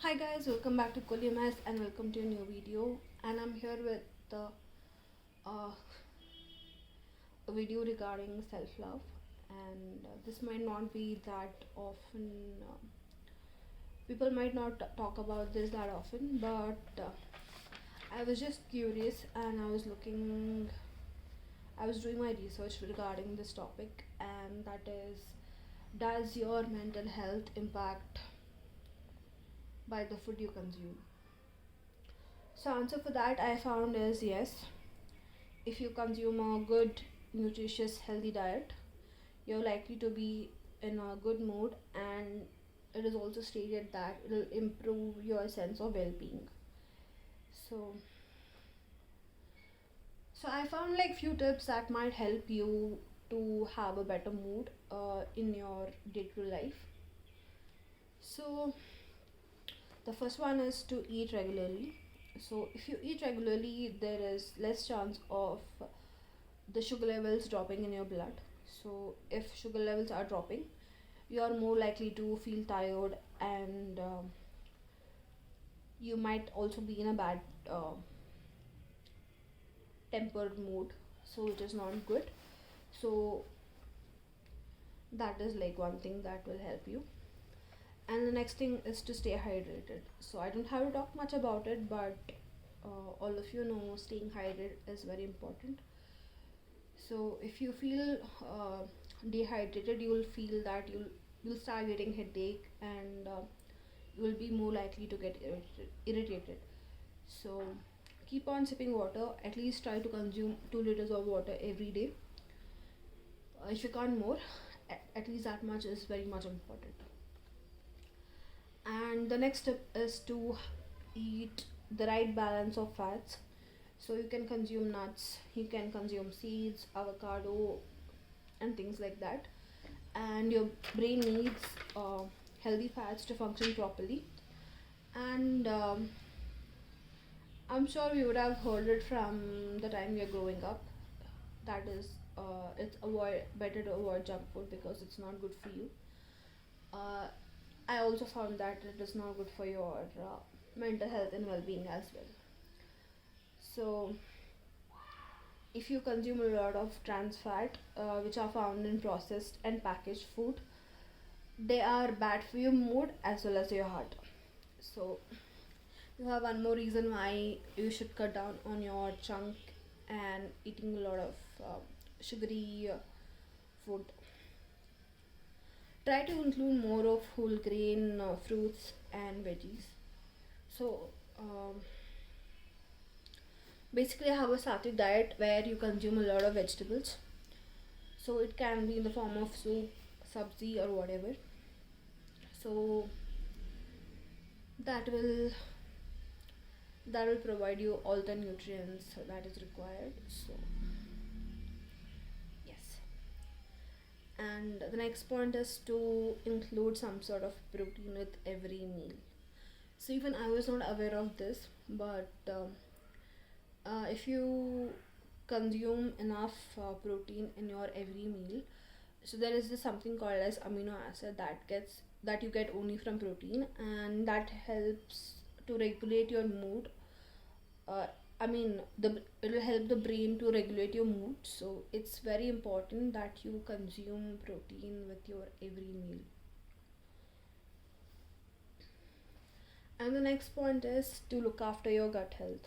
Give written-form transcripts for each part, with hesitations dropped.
Hi guys, welcome back to Kulimas and welcome to a new video. And I'm here with uh, a video regarding self-love. And this might not be that often. People might not talk about this that often, but I was just curious and I was doing my research regarding this topic, and that is, does your mental health impact by the food you consume? So answer for that I found is yes. If you consume a good, nutritious, healthy diet, you're likely to be in a good mood, and it is also stated that it will improve your sense of well-being. So, so I found like few tips that might help you to have a better mood in your day-to-day life. So, the first one is to eat regularly. So, if you eat regularly, there is less chance of the sugar levels dropping in your blood. So if sugar levels are dropping, you are more likely to feel tired, and you might also be in a bad uh, tempered mood, so it is not good. So that is like one thing that will help you. And the next thing is to stay hydrated. So I don't have to talk much about it, but all of you know staying hydrated is very important. So if you feel dehydrated, you will feel that you'll start getting headache, and you will be more likely to get irritated. So keep on sipping water. At least try to consume 2 liters of water every day. If you can't more, at least that much is very much important. And the next step is to eat the right balance of fats. So you can consume nuts, you can consume seeds, avocado, and things like that. And your brain needs uh, healthy fats to function properly. And I'm sure you would have heard it from the time you're growing up. That is, it's avoid better to avoid junk food because it's not good for you. Uh, I also found that it is not good for your mental health and well-being as well. So, if you consume a lot of trans fat, which are found in processed and packaged food, they are bad for your mood as well as your heart. So, you have one more reason why you should cut down on your junk and eating a lot of sugary food. Try to include more of whole grain fruits and veggies. So, basically, I have a sattvic diet where you consume a lot of vegetables. So, it can be in the form of soup, sabzi, or whatever. So, that will that will provide you all the nutrients that is required. So yes. And the next point is to include some sort of protein with every meal. So even I was not aware of this, but if you consume enough protein in your every meal, so there is this something called as amino acid that you get only from protein, and that helps to regulate your mood. uh, I mean, it will help the brain to regulate your mood. So it's very important that you consume protein with your every meal. And the next point is to look after your gut health.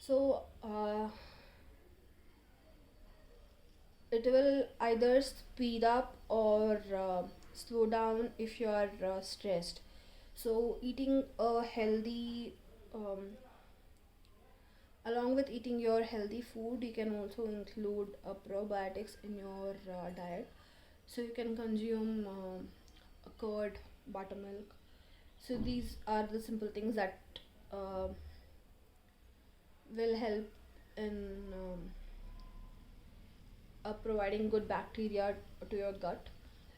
So it will either speed up or slow down if you are stressed. So eating a healthy along with eating your healthy food, you can also include probiotics in your diet. So you can consume a curd, buttermilk. So these are the simple things that uh, will help in providing good bacteria to your gut.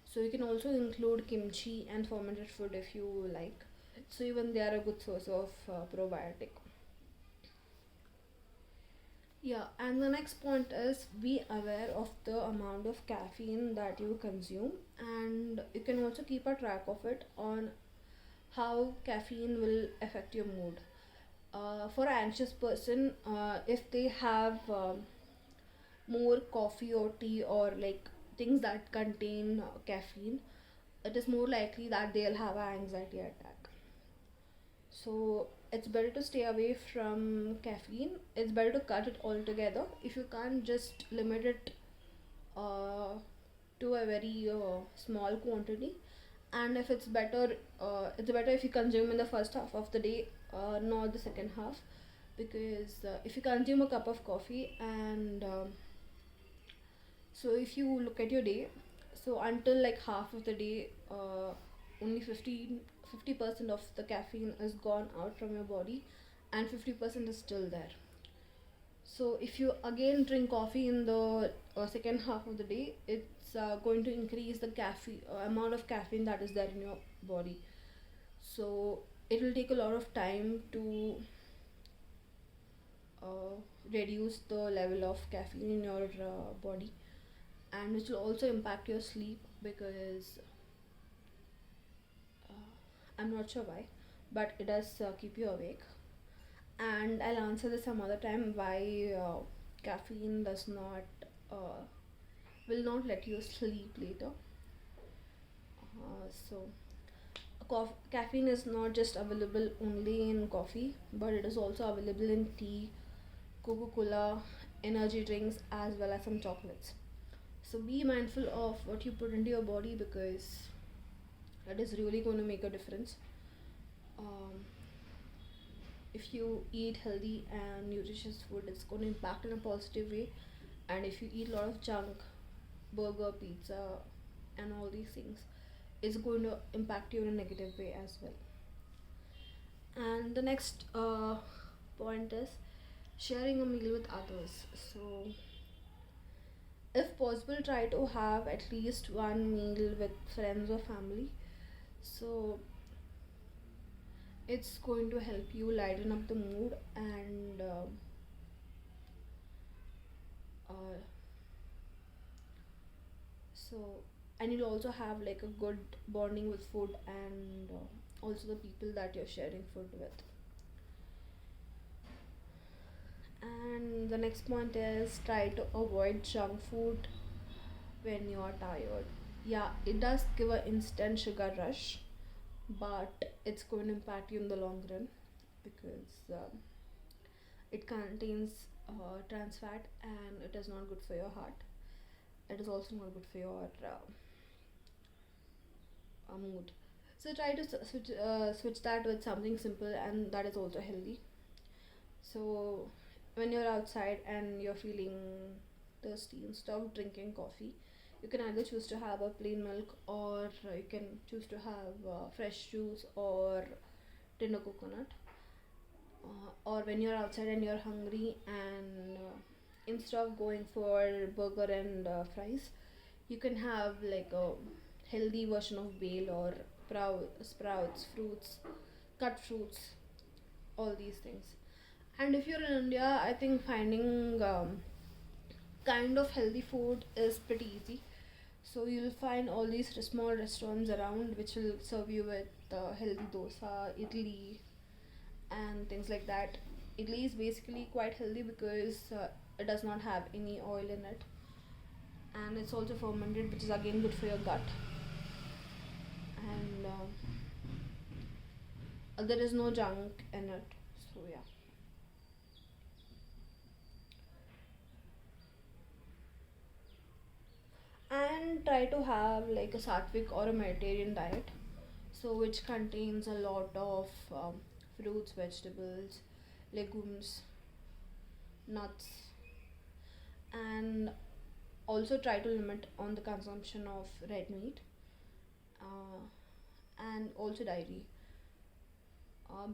So you can also include kimchi and fermented food if you like. So even they are a good source of probiotic. Yeah, and the next point is be aware of the amount of caffeine that you consume, and you can also keep a track of it on how caffeine will affect your mood. For an anxious person, if they have more coffee or tea or like things that contain caffeine, it is more likely that they'll have an anxiety attack. So it's better to stay away from caffeine. It's better to cut it altogether. If you can't, just limit it uh, to a very small quantity. And if it's better if you consume in the first half of the day, not the second half, because if you consume a cup of coffee and so if you look at your day, so until like half of the day, only 50% of the caffeine is gone out from your body, and 50% is still there. So if you again drink coffee in the second half of the day, it's going to increase the caffeine amount of caffeine that is there in your body. So it will take a lot of time to uh, reduce the level of caffeine in your body, and which will also impact your sleep because I'm not sure why, but it does keep you awake. And I'll answer this some other time why caffeine does not uh, will not let you sleep later. So caffeine is not just available only in coffee, but it is also available in tea, Coca-Cola, energy drinks, as well as some chocolates. So be mindful of what you put into your body because that is really going to make a difference. Um, if you eat healthy and nutritious food, it's going to impact in a positive way. And if you eat a lot of junk, burger, pizza, and all these things, it's going to impact you in a negative way as well. And the next point is sharing a meal with others. So, if possible, try to have at least one meal with friends or family. So, it's going to help you lighten up the mood and uh, so and you'll also have like a good bonding with food and also the people that you're sharing food with. And the next point is try to avoid junk food when you are tired. Yeah, it does give an instant sugar rush, but it's going to impact you in the long run because it contains trans fat and it is not good for your heart. It is also not good for your mood. So try to switch that with something simple and that is also healthy. So when you're outside and you're feeling thirsty, instead of drinking coffee, you can either choose to have a plain milk or you can choose to have fresh juice or tender coconut. Or when you're outside and you're hungry and instead of going for burger and fries, you can have like a healthy version of bale or sprouts, fruits, cut fruits, all these things. And if you're in India, I think finding kind of healthy food is pretty easy. So you'll find all these small restaurants around which will serve you with healthy dosa, idli, and things like that. Idli is basically quite healthy because it does not have any oil in it, and it's also fermented, which is again good for your gut. And there is no junk in it. So yeah. And try to have like a sattvic or a Mediterranean diet, so which contains a lot of fruits, vegetables, legumes, nuts, and also try to limit on the consumption of red meat uh, and also dairy.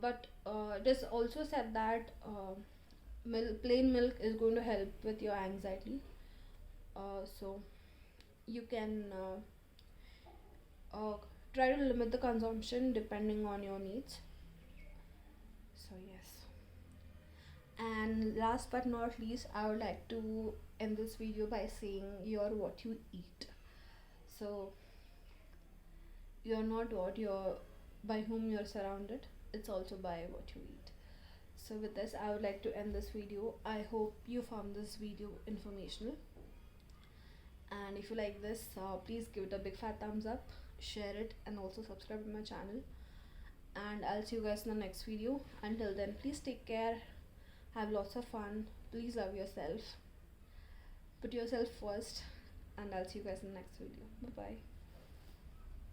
But it is also said that plain milk is going to help with your anxiety. So you can uh, try to limit the consumption depending on your needs. So yes. And last but not least, I would like to end this video by saying you're what you eat. So you're not what your by whom you're surrounded, it's also by what you eat. So with this, I would like to end this video. I hope you found this video informational, and if you like this, please give it a big fat thumbs up, share it, and also subscribe to my channel. And I'll see you guys in the next video. Until then, please take care, have lots of fun, please love yourself, put yourself first, and I'll see you guys in the next video. Bye bye.